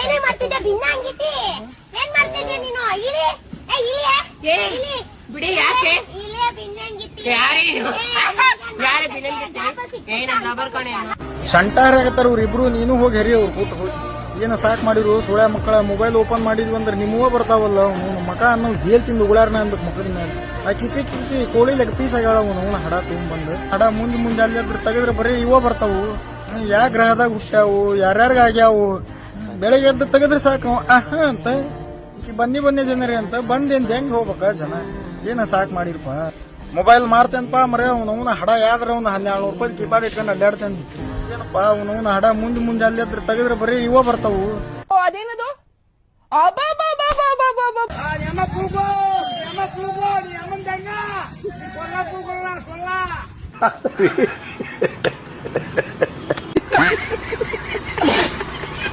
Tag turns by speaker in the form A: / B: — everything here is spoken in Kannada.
A: ಏನೇ ಮಾಡ್ತಿದ್ದೆ ಭಿನ್ನಂಗಿತಿ? ಏನ್ ಮಾಡ್ತಿದ್ದೆ ನೀನು? ಇಳಿ
B: ಬಿಡಿ, ಯಾಕೆ
C: ಸಂಟಾರ ಆಗತ್ತಾರ ಇವ್ರಿಬ್ರು. ನೀನು ಹೋಗಿ ಹರಿ ಅವ್ರು ಕೂತ್ ಹೋಗಿ ಏನು ಸಾಕ್ ಮಾಡಿರು ಸುಳ್ಯ ಮಕ್ಕಳ. ಮೊಬೈಲ್ ಓಪನ್ ಮಾಡಿದ್ವಿ ಅಂದ್ರೆ ನಿಮ್ಮವ ಬರ್ತಾವಲ್ಲ ಅವ್ನು ಮಕ ಅನ್ನೋ ಹೇಲ್ ತಿಂದು ಉಳಾರ್ನ ಅನ್ಬೇಕು ಮಕ್ಕಳ ಮೇಲೆ. ಆ ಕಿಪಿ ಕೋಳಿ ಲೆಗ್ ಪೀಸ್ ಆಗ್ಯಾಳ ಅವನು ಹಡ ತುಂಬಂದು ಹಡ ಮುಂದೆ ಅಲ್ಲಿ ತೆಗೆದ್ರೆ ಬರೀ ಇವ ಬರ್ತಾವು. ಯಾ ಗ್ರಹದಾಗ ಹುಟ್ಟ್ಯಾವು, ಯಾರ್ಯಾರ್ಗ ಆಗ್ಯಾವು. ಬೆಳಗ್ಗೆ ಎದ್ದು ತೆಗೆದ್ರೆ ಸಾಕು ಅಂತ ಬನ್ನಿ ಜನರೇ ಅಂತ ಬಂದಿಂದ ಹೆಂಗ್ ಹೋಗ್ಬೇಕ ಜನ. ಏನ ಸಾಕ್ ಮಾಡಿರಪ್ಪ. ಮೊಬೈಲ್ ಮಾರ್ತೇನಪ್ಪ ಮರ ಅವನ ಹಡ ಯಾವ್ದ್ರ ಅವ್ನ 1200 ರೂಪಾಯಿ ಕಿಪಾಡ್ ಇಟ್ಕೊಂಡು ಅಡ್ಡಾಡ್ತೇನೆ. ಏನಪ್ಪ ಅವನ ಹಡ ಮುಂದೆ ಅಲ್ಲಿ ಎದ್ರ ತೆಗೆದ್ರೆ ಬರೀ ಇವ ಬರ್ತಾವು.
B: ಅದೇನದು